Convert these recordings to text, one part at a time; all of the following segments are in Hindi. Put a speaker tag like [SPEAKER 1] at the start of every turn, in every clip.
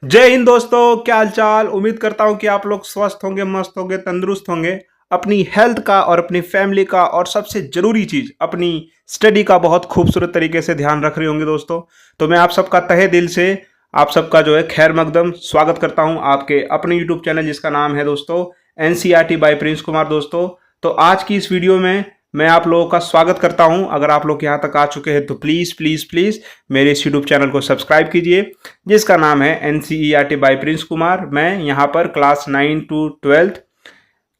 [SPEAKER 1] जय हिंद दोस्तों, क्या हाल चाल। उम्मीद करता हूं कि आप लोग स्वस्थ होंगे, मस्त होंगे, तंदुरुस्त होंगे। अपनी हेल्थ का और अपनी फैमिली का और सबसे जरूरी चीज अपनी स्टडी का बहुत खूबसूरत तरीके से ध्यान रख रहे होंगे दोस्तों। तो मैं आप सबका तहे दिल से आप सबका जो है खैर मकदम स्वागत करता हूं आपके अपने यूट्यूब चैनल जिसका नाम है दोस्तों एनसीईआरटी बाय प्रिंस कुमार दोस्तों। तो आज की इस वीडियो में मैं आप लोगों का स्वागत करता हूं। अगर आप लोग यहां तक आ चुके हैं तो प्लीज प्लीज प्लीज मेरे इस यूट्यूब चैनल को सब्सक्राइब कीजिए जिसका नाम है एनसीईआरटी बाय प्रिंस कुमार। मैं यहाँ पर क्लास 9 to 12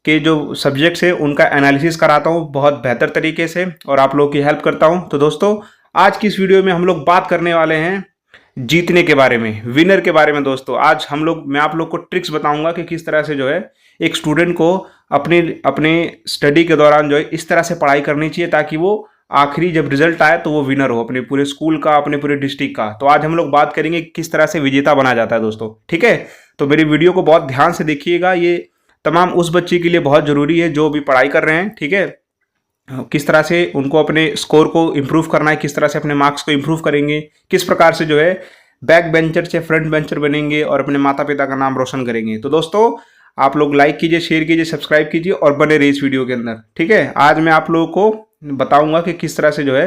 [SPEAKER 1] के जो सब्जेक्ट्स है उनका एनालिसिस कराता हूँ बहुत बेहतर तरीके से और आप लोगों की हेल्प करता हूँ। तो दोस्तों आज की इस वीडियो में हम लोग बात करने वाले हैं जीतने के बारे में, विनर के बारे में। दोस्तों आज मैं आप लोग को ट्रिक्स बताऊंगा कि किस तरह से जो है एक स्टूडेंट को अपने अपने स्टडी के दौरान जो है इस तरह से पढ़ाई करनी चाहिए ताकि वो आखिरी जब रिजल्ट आए तो वो विनर हो अपने पूरे स्कूल का, अपने पूरे डिस्ट्रिक्ट का। तो आज हम लोग बात करेंगे किस तरह से विजेता बना जाता है दोस्तों, ठीक है। तो मेरी वीडियो को बहुत ध्यान से देखिएगा, ये तमाम उस बच्चे के लिए बहुत जरूरी है जो भी पढ़ाई कर रहे हैं, ठीक है। किस तरह से उनको अपने स्कोर को इम्प्रूव करना है, किस तरह से अपने मार्क्स को इम्प्रूव करेंगे, किस प्रकार से जो है बैक बेंचर से फ्रंट बेंचर बनेंगे और अपने माता पिता का नाम रोशन करेंगे। तो दोस्तों आप लोग लाइक कीजिए, शेयर कीजिए, सब्सक्राइब कीजिए और बने रहिए इस वीडियो के अंदर, ठीक है। आज मैं आप लोगों को बताऊंगा कि किस तरह से जो है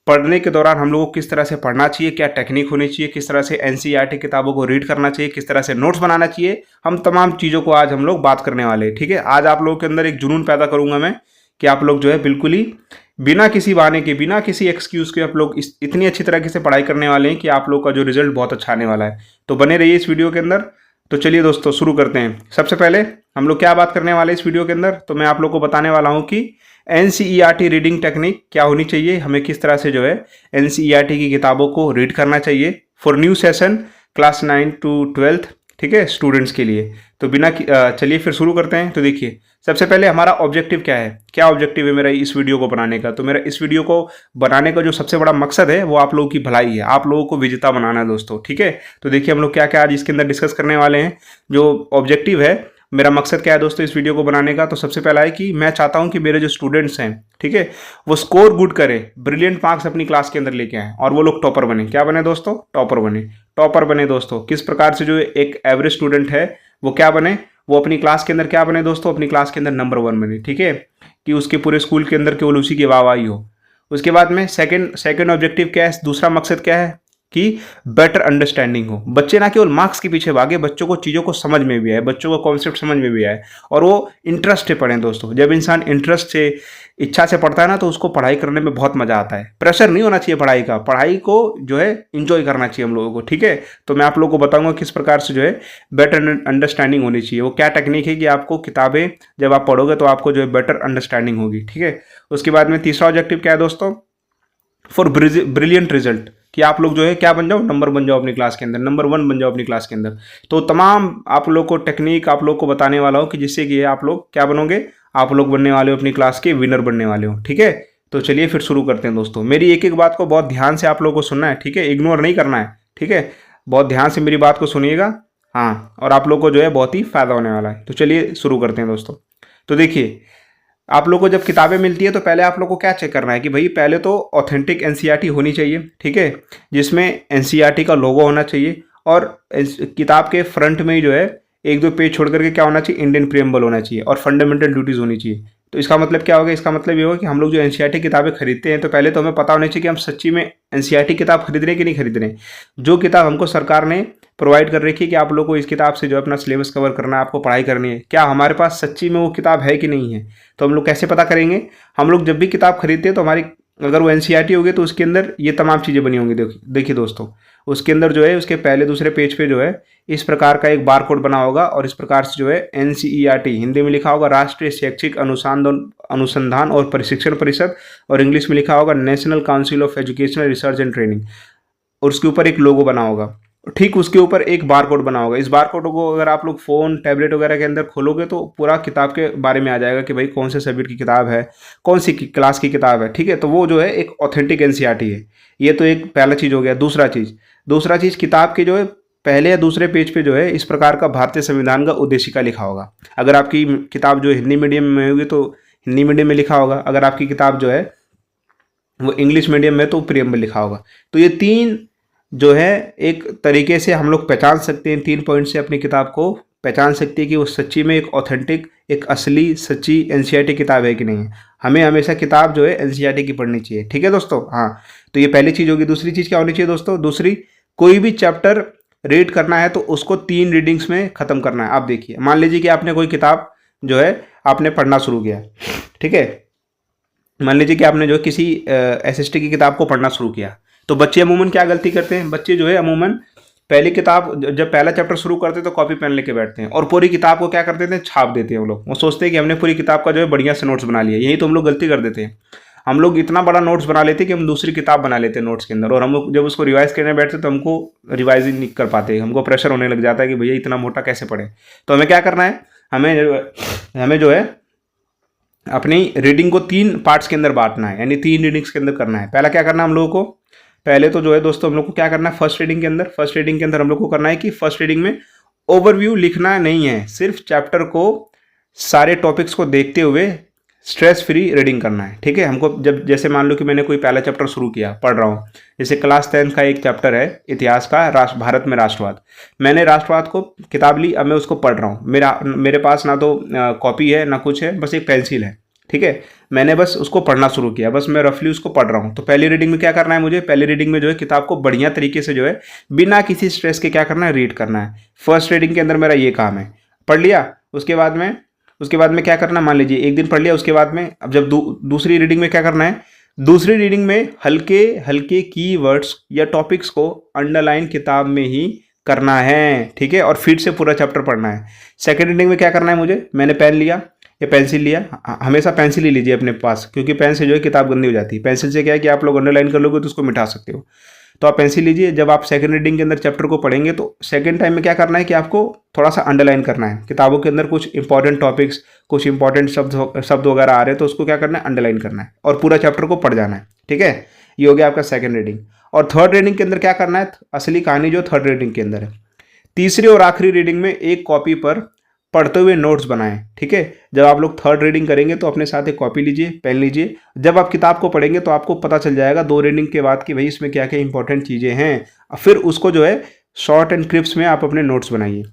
[SPEAKER 1] पढ़ने के दौरान हम लोगों को किस तरह से पढ़ना चाहिए, क्या टेक्निक होनी चाहिए, किस तरह से एनसीईआरटी किताबों को रीड करना चाहिए, किस तरह से नोट्स बनाना चाहिए। हम तमाम चीज़ों को आज हम लोग बात करने वाले हैं, ठीक है। आज आप लोगों के अंदर एक जुनून पैदा करूंगा मैं कि आप लोग जो है बिल्कुल ही बिना किसी बहाने के, बिना किसी एक्सक्यूज के आप लोग इतनी अच्छी तरीके से पढ़ाई करने वाले हैं कि आप लोग का जो रिजल्ट बहुत अच्छा आने वाला है। तो बने रहिए इस वीडियो के अंदर। तो चलिए दोस्तों शुरू करते हैं। सबसे पहले हम लोग क्या बात करने वाले हैं इस वीडियो के अंदर, तो मैं आप लोग को बताने वाला हूं कि एनसीईआरटी रीडिंग टेक्निक क्या होनी चाहिए, हमें किस तरह से जो है एनसीईआरटी की किताबों को रीड करना चाहिए for new session class 9 to 12, ठीक है, स्टूडेंट्स के लिए। तो चलिए फिर शुरू करते हैं। तो देखिए सबसे पहले हमारा ऑब्जेक्टिव क्या है, क्या ऑब्जेक्टिव है मेरा इस वीडियो को बनाने का। तो मेरा इस वीडियो को बनाने का जो सबसे बड़ा मकसद है वो आप लोगों की भलाई है, आप लोगों को विजेता बनाना है दोस्तों, ठीक है। तो देखिए हम लोग क्या क्या आज इसके अंदर डिस्कस करने वाले हैं। जो ऑब्जेक्टिव है, मेरा मकसद क्या है दोस्तों इस वीडियो को बनाने का। तो सबसे पहला है कि मैं चाहता हूं कि मेरे जो स्टूडेंट्स हैं, ठीक है, वो स्कोर गुड करें, ब्रिलियंट मार्क्स अपनी क्लास के अंदर लेके आए और वो लोग टॉपर बने। क्या बने दोस्तों? टॉपर बने। टॉपर बने दोस्तों किस प्रकार से, जो एक एवरेज स्टूडेंट है वो क्या बने, वो अपनी क्लास के अंदर क्या बने दोस्तों, अपनी क्लास के अंदर नंबर 1 बने, ठीक है, कि उसके पूरे स्कूल के अंदर केवल उसी की वाहवाही हो। उसके बाद में सेकंड ऑब्जेक्टिव क्या है, दूसरा मकसद क्या है कि बेटर अंडरस्टैंडिंग हो। बच्चे ना केवल मार्क्स के पीछे भागे, बच्चों को चीज़ों को समझ में भी आए, बच्चों को कॉन्सेप्ट समझ में भी आए और वो इंटरेस्ट से पढ़ें दोस्तों। जब इंसान इंटरेस्ट से, इच्छा से पढ़ता है ना तो उसको पढ़ाई करने में बहुत मजा आता है। प्रेशर नहीं होना चाहिए पढ़ाई का, पढ़ाई को जो है इंजॉय करना चाहिए हम लोगों को, ठीक है। तो मैं आप लोगों को बताऊंगा किस प्रकार से जो है बेटर अंडरस्टैंडिंग होनी चाहिए। वो क्या टेक्निक है कि आपको किताबें जब आप पढ़ोगे तो आपको जो है बेटर अंडरस्टैंडिंग होगी, ठीक है। उसके बाद में तीसरा ऑब्जेक्टिव क्या है दोस्तों, फॉर ब्रिलियंट रिजल्ट, कि आप लोग जो है क्या बन जाओ, नंबर बन जाओ अपनी क्लास के अंदर, नंबर 1 बन जाओ अपनी क्लास के अंदर। तो तमाम आप लोग को टेक्निक आप लोग को बताने वाला हूँ कि जिससे कि आप लोग क्या बनोगे, आप लोग बनने वाले हो अपनी क्लास के विनर बनने वाले हो, ठीक है। तो चलिए फिर शुरू करते हैं दोस्तों। मेरी एक एक बात को बहुत ध्यान से आप लोगों को सुनना है, ठीक है, इग्नोर नहीं करना है, ठीक है। बहुत ध्यान से मेरी बात को सुनिएगा, हाँ, और आप लोग को जो है बहुत ही फायदा होने वाला है। तो चलिए शुरू करते हैं दोस्तों। तो देखिए आप लोग को जब किताबें मिलती है तो पहले आप लोग को क्या चेक करना है कि भाई पहले तो ऑथेंटिक एनसीईआरटी होनी चाहिए, ठीक है, जिसमें एनसीईआरटी का लोगो होना चाहिए और किताब के फ्रंट में ही जो है 1-2 पेज छोड़ करके क्या होना चाहिए, इंडियन प्रीएम्बल होना चाहिए और फंडामेंटल ड्यूटीज होनी चाहिए। तो इसका मतलब क्या होगा, इसका मतलब ये होगा कि हम लोग जो एनसीईआरटी किताबें खरीदते हैं तो पहले तो हमें पता होना चाहिए कि हम सच्ची में एनसीईआरटी किताब खरीद रहे हैं कि नहीं खरीद रहे हैं। जो किताब हमको सरकार ने प्रोवाइड कर रखी है कि आप लोग को इस किताब से जो अपना सिलेबस कवर करना है, आपको पढ़ाई करनी है, क्या हमारे पास सच्ची में वो किताब है कि नहीं है। तो हम लोग कैसे पता करेंगे, हम लोग जब भी किताब खरीदते हैं तो हमारी अगर वो एनसीईआरटी होगी तो उसके अंदर ये तमाम चीज़ें बनी होंगी। देखिए दोस्तों उसके अंदर जो है उसके पहले दूसरे पेज पे जो है इस प्रकार का एक बार कोड बना होगा और इस प्रकार से जो है एनसीईआरटी हिंदी में लिखा होगा राष्ट्रीय शैक्षिक अनुसंधान और प्रशिक्षण परिषद, और इंग्लिश में लिखा होगा national council of educational research and training, और उसके ऊपर एक लोगो बना होगा, ठीक उसके ऊपर एक बार कोड बना होगा। इस बार कोड को अगर आप लोग फ़ोन टैबलेट वगैरह के अंदर खोलोगे तो पूरा किताब के बारे में आ जाएगा कि भाई कौन से सब्जेक्ट की किताब है, कौन सी क्लास की किताब है, ठीक है। तो वो जो है एक ऑथेंटिक एनसीईआरटी है। ये तो एक पहला चीज़ हो गया। दूसरा चीज़ किताब के जो है पहले या दूसरे पेज पे जो है इस प्रकार का भारतीय संविधान का उद्देशिका लिखा होगा। अगर आपकी किताब जो हिंदी मीडियम में होगी तो हिंदी मीडियम में लिखा होगा, अगर आपकी किताब जो है वो इंग्लिश मीडियम में तो प्रीएम्बल लिखा होगा। तो ये 3 जो है एक तरीके से हम लोग पहचान सकते हैं, 3 पॉइंट से अपनी किताब को पहचान सकते हैं कि वो सच्ची में एक ऑथेंटिक, एक असली सच्ची एनसीईआरटी किताब है कि नहीं है। हमें हमेशा किताब जो है एनसीईआरटी की पढ़नी चाहिए। ठीक है दोस्तों, हाँ। तो ये पहली चीज़ होगी। दूसरी चीज़ क्या होनी चाहिए दोस्तों? दूसरी, कोई भी चैप्टर रीड करना है तो उसको 3 रीडिंग्स में ख़त्म करना है। आप देखिए, मान लीजिए कि आपने कोई किताब जो है आपने पढ़ना शुरू किया, ठीक है। मान लीजिए कि आपने जो किसी एसएसटी की किताब को पढ़ना शुरू किया, तो बच्चे अमूमन क्या गलती करते हैं? बच्चे जो है अमूमन पहली किताब जब पहला चैप्टर शुरू करते हैं तो कॉपी पेन लेके बैठते हैं और पूरी किताब को क्या कर देते हैं? छाप देते हैं। वो लोग वो सोचते हैं कि हमने पूरी किताब का जो है बढ़िया से नोट्स बना लिया। यही तो हम लोग गलती कर देते हैं। हम लोग इतना बड़ा नोट्स बना लेते हैं कि हम दूसरी किताब बना लेते हैं नोट्स के अंदर, और हम लोग जब उसको रिवाइज करने बैठते तो हमको रिवाइज ही नहीं कर पाते। हमको प्रेशर होने लग जाता है कि भैया इतना मोटा कैसे पढ़े। तो हमें क्या करना है? हमें जो है अपनी रीडिंग को 3 पार्ट्स के अंदर बांटना है, यानी 3 रीडिंग्स के अंदर करना है। पहला क्या करना है हम लोगों को? पहले तो जो है दोस्तों हम लोग को क्या करना है? फर्स्ट रीडिंग के अंदर हम लोग को करना है कि फर्स्ट रीडिंग में ओवरव्यू लिखना नहीं है, सिर्फ चैप्टर को सारे टॉपिक्स को देखते हुए स्ट्रेस फ्री रीडिंग करना है। ठीक है, हमको जब जैसे मान लो कि मैंने कोई पहला चैप्टर शुरू किया, पढ़ रहा हूँ, जैसे क्लास 10 का एक चैप्टर है इतिहास का, भारत में राष्ट्रवाद। मैंने राष्ट्रवाद को किताब ली, अब मैं उसको पढ़ रहा हूँ। मेरे पास ना तो कॉपी है ना कुछ है, बस एक पेंसिल है। ठीक है, मैंने बस उसको पढ़ना शुरू किया, बस मैं रफली उसको पढ़ रहा हूँ। तो पहली रीडिंग में क्या करना है मुझे? पहली रीडिंग में जो है किताब को बढ़िया तरीके से जो है बिना किसी स्ट्रेस के क्या करना है? रीड करना है। फर्स्ट रीडिंग के अंदर मेरा ये काम है। पढ़ लिया, उसके बाद में क्या करना है? मान लीजिए एक दिन पढ़ लिया, उसके बाद में अब जब दूसरी रीडिंग में क्या करना है? दूसरी रीडिंग में हल्के हल्के कीवर्ड्स या टॉपिक्स को अंडरलाइन किताब में ही करना है। ठीक है, और फिर से पूरा चैप्टर पढ़ना है। सेकेंड रीडिंग में क्या करना है मुझे? मैंने पेन लिया या पेंसिल लिया, हमेशा पेंसिल ही लीजिए अपने पास, क्योंकि पेन से जो है किताब गंदी हो जाती है। पेंसिल से क्या है कि आप लोग अंडरलाइन कर लोगे तो उसको मिटा सकते हो। तो आप पेंसिल लीजिए। जब आप सेकंड रीडिंग के अंदर चैप्टर को पढ़ेंगे तो सेकंड टाइम में क्या करना है कि आपको थोड़ा सा अंडरलाइन करना है। किताबों के अंदर कुछ इंपॉर्टेंट टॉपिक्स, कुछ इंपॉर्टेंट शब्द वगैरह आ रहे हैं तो उसको क्या करना है? अंडरलाइन करना है और पूरा चैप्टर को पढ़ जाना है। ठीक है, ये हो गया आपका सेकंड रीडिंग। और थर्ड रीडिंग के अंदर क्या करना है? असली कहानी जो थर्ड रीडिंग के अंदर है। तीसरी और आखिरी रीडिंग में एक कॉपी पर पढ़ते हुए नोट्स बनाएं। ठीक है, जब आप लोग थर्ड रीडिंग करेंगे तो अपने साथ एक कॉपी लीजिए, पेन लीजिए। जब आप किताब को पढ़ेंगे तो आपको पता चल जाएगा 2 रीडिंग के बाद कि भाई इसमें क्या क्या इंपॉर्टेंट चीज़ें हैं। फिर उसको जो है शॉर्ट एंड क्रिप्स में आप अपने नोट्स बनाइए।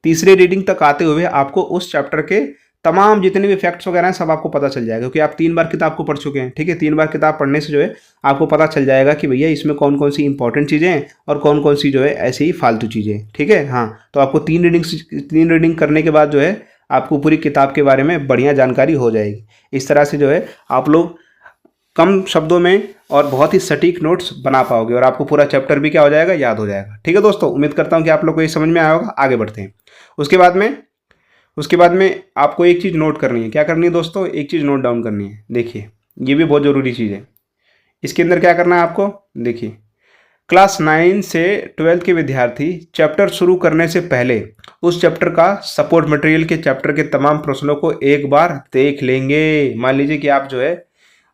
[SPEAKER 1] तीसरी रीडिंग तक आते हुए आपको उस चैप्टर के तमाम जितने भी फैक्ट्स वगैरह हैं सब आपको पता चल जाएगा, क्योंकि आप 3 बार किताब को पढ़ चुके हैं। ठीक है, 3 बार किताब पढ़ने से जो है आपको पता चल जाएगा कि भैया इसमें कौन कौन सी इंपॉर्टेंट चीज़ें हैं और कौन कौन सी जो है ऐसे ही फालतू चीज़ें। ठीक है, हाँ। तो आपको 3 रीडिंग करने के बाद जो है आपको पूरी किताब के बारे में बढ़िया जानकारी हो जाएगी। इस तरह से जो है आप लोग कम शब्दों में और बहुत ही सटीक नोट्स बना पाओगे और आपको पूरा चैप्टर भी क्या हो जाएगा? याद हो जाएगा। ठीक है दोस्तों, उम्मीद करता हूँ कि आप लोग को ये समझ में आया होगा। आगे बढ़ते हैं। उसके बाद में आपको एक चीज़ नोट करनी है। क्या करनी है दोस्तों? एक चीज़ नोट डाउन करनी है। देखिए, ये भी बहुत ज़रूरी चीज़ है। इसके अंदर क्या करना है आपको? देखिए, क्लास 9 से 12 के विद्यार्थी चैप्टर शुरू करने से पहले उस चैप्टर का सपोर्ट मटेरियल के चैप्टर के तमाम प्रश्नों को एक बार देख लेंगे। मान लीजिए कि आप जो है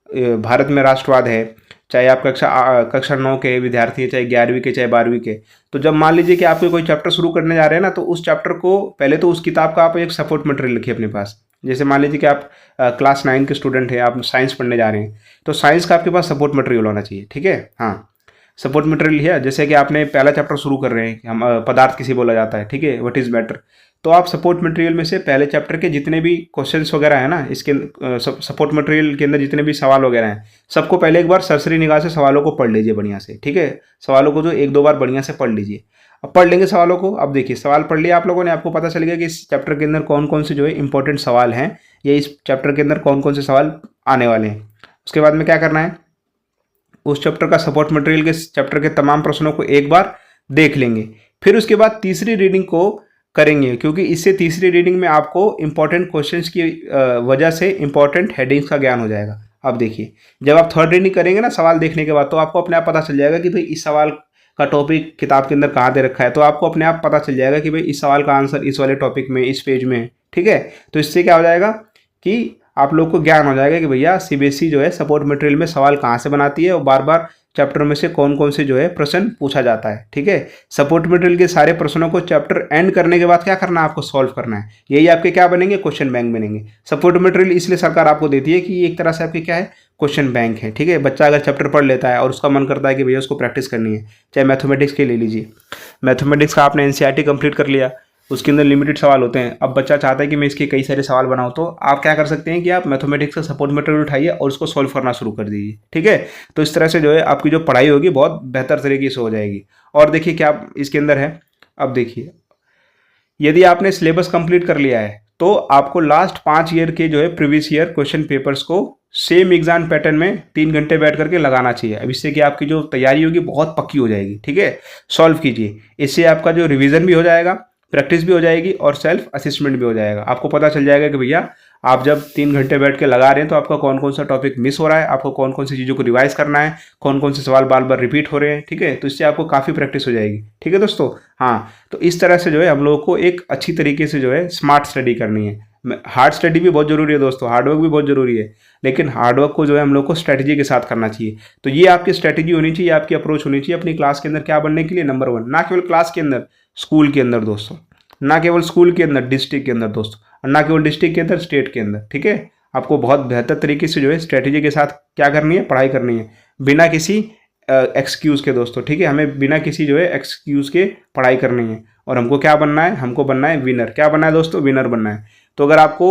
[SPEAKER 1] भारत में राष्ट्रवाद है, चाहे आप कक्षा 9 के विद्यार्थी हैं, चाहे 11वीं के, चाहे 12वीं के। तो जब मान लीजिए कि आपको कोई चैप्टर शुरू करने जा रहे हैं ना, तो उस चैप्टर को पहले तो उस किताब का आप एक सपोर्ट मटेरियल रखिए अपने पास। जैसे मान लीजिए कि आप क्लास 9 के स्टूडेंट हैं, आप साइंस पढ़ने जा रहे हैं, तो साइंस का आपके पास सपोर्ट मटेरियल होना चाहिए। ठीक है, हाँ। सपोर्ट मटेरियल है, जैसे कि आपने पहला चैप्टर शुरू कर रहे हैं, हम पदार्थ किसे बोला जाता है। ठीक है, व्हाट इज मैटर। तो आप सपोर्ट मटेरियल में से पहले चैप्टर के जितने भी क्वेश्चंस वगैरह है ना, इसके सपोर्ट मटेरियल के अंदर जितने भी सवाल वगैरह हैं, सबको पहले एक बार सरसरी निगाह से सवालों को पढ़ लीजिए बढ़िया से। ठीक है, सवालों को जो 1-2 बार बढ़िया से पढ़ लीजिए। अब पढ़ लेंगे सवालों को। अब देखिए, सवाल पढ़ लिया आप लोगों ने, आपको पता चल गया कि इस चैप्टर के अंदर कौन कौन से जो है इंपॉर्टेंट सवाल हैं, या इस चैप्टर के अंदर कौन कौन से सवाल आने वाले हैं। उसके बाद में क्या करना है? उस चैप्टर का सपोर्ट मटेरियल के चैप्टर के तमाम प्रश्नों को एक बार देख लेंगे। फिर उसके बाद तीसरी रीडिंग को करेंगे, क्योंकि इससे तीसरी रीडिंग में आपको इंपॉर्टेंट क्वेश्चंस की वजह से इंपॉर्टेंट हेडिंग्स का ज्ञान हो जाएगा। अब देखिए, जब आप थर्ड रीडिंग करेंगे ना सवाल देखने के बाद, तो आपको अपने आप पता चल जाएगा कि भाई इस सवाल का टॉपिक किताब के अंदर कहाँ दे रखा है। तो आपको अपने आप पता चल जाएगा कि भाई इस सवाल का आंसर इस वाले टॉपिक में, इस पेज में। ठीक है, तो इससे क्या हो जाएगा कि आप लोग को ज्ञान हो जाएगा कि भैया सीबीएसई जो है सपोर्ट मटेरियल में सवाल कहाँ से बनाती है, और बार बार चैप्टर में से कौन कौन से जो है प्रश्न पूछा जाता है। ठीक है, सपोर्ट मटेरियल के सारे प्रश्नों को चैप्टर एंड करने के बाद क्या करना है, आपको सॉल्व करना है। यही आपके क्या बनेंगे, क्वेश्चन बैंक बनेंगे। सपोर्ट मटेरियल इसलिए सरकार आपको देती है कि ये एक तरह से आपके क्या है, क्वेश्चन बैंक है। ठीक है, बच्चा अगर चैप्टर पढ़ लेता है और उसका मन करता है कि भैया उसको प्रैक्टिस करनी है, चाहे मैथमेटिक्स के ले लीजिए, मैथमेटिक्स का आपने एनसीईआरटी कंप्लीट कर लिया, उसके अंदर लिमिटेड सवाल होते हैं। अब बच्चा चाहता है कि मैं इसके कई सारे सवाल बनाऊं, तो आप क्या कर सकते हैं कि आप मैथमेटिक्स का सपोर्ट मटेरियल उठाइए और उसको सॉल्व करना शुरू कर दीजिए। ठीक है, तो इस तरह से जो है आपकी जो पढ़ाई होगी बहुत बेहतर तरीके से हो जाएगी। और देखिए क्या इसके अंदर है, अब देखिए यदि आपने सिलेबस कंप्लीट कर लिया है तो आपको लास्ट 5 ईयर के जो है प्रीवियस ईयर क्वेश्चन पेपर्स को सेम एग्जाम पैटर्न में 3 घंटे बैठ करके लगाना चाहिए। अब इससे कि आपकी जो तैयारी होगी बहुत पक्की हो जाएगी। ठीक है, सॉल्व कीजिए, इससे आपका जो रिवीजन भी हो जाएगा, प्रैक्टिस भी हो जाएगी और सेल्फ असेसमेंट भी हो जाएगा। आपको पता चल जाएगा कि भैया आप जब 3 घंटे बैठ के लगा रहे हैं तो आपका कौन कौन सा टॉपिक मिस हो रहा है, आपको कौन कौन सी चीज़ों को रिवाइज करना है, कौन कौन से सवाल बार बार रिपीट हो रहे हैं। ठीक है, तो इससे आपको काफ़ी प्रैक्टिस हो जाएगी। ठीक है दोस्तों, हाँ, तो इस तरह से जो है हम लोगों को एक अच्छी तरीके से जो है स्मार्ट स्टडी करनी है। हार्ड स्टडी भी बहुत जरूरी है दोस्तों, हार्डवर्क भी बहुत जरूरी है, लेकिन हार्डवर्क को जो है हम लोग को स्ट्रैटेजी के साथ करना चाहिए। तो ये आपकी स्ट्रैटेजी होनी चाहिए, आपकी अप्रोच होनी चाहिए अपनी क्लास के अंदर क्या बनने के लिए, नंबर 1, ना केवल क्लास के अंदर, स्कूल के अंदर दोस्तों, ना केवल स्कूल के अंदर, डिस्ट्रिक्ट के अंदर दोस्तों, और ना केवल डिस्ट्रिक्ट के अंदर, स्टेट के अंदर। ठीक है, आपको बहुत बेहतर तरीके से जो है स्ट्रैटेजी के साथ क्या करनी है, पढ़ाई करनी है, बिना किसी एक्सक्यूज़ के दोस्तों। ठीक है, हमें बिना किसी जो है एक्सक्यूज़ के पढ़ाई करनी है और हमको क्या बनना है, हमको बनना है विनर। क्या बनना है दोस्तों, विनर बनना है। तो अगर आपको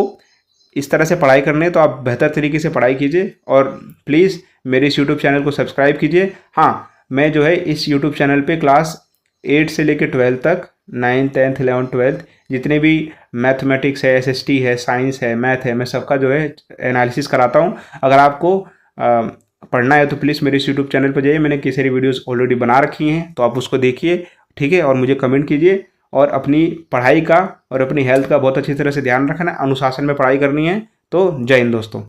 [SPEAKER 1] इस तरह से पढ़ाई करनी है तो आप बेहतर तरीके से पढ़ाई कीजिए और प्लीज़ मेरे इस यूट्यूब चैनल को सब्सक्राइब कीजिए। हाँ, मैं जो है इस यूट्यूब चैनल पे क्लास 8 से लेकर 12 तक, 9, 10, 11, 12 जितने भी मैथमेटिक्स है, एसएसटी है, साइंस है, मैथ है, मैं सबका जो है एनालिसिस कराता हूँ। अगर आपको पढ़ना है तो प्लीज़ मेरे इस यूट्यूब चैनल पर जाइए, मैंने कई सारी वीडियोस ऑलरेडी बना रखी हैं, तो आप उसको देखिए। ठीक है, और मुझे कमेंट कीजिए और अपनी पढ़ाई का और अपनी हेल्थ का बहुत अच्छी तरह से ध्यान रखना है, अनुशासन में पढ़ाई करनी है। तो जय हिंद दोस्तों।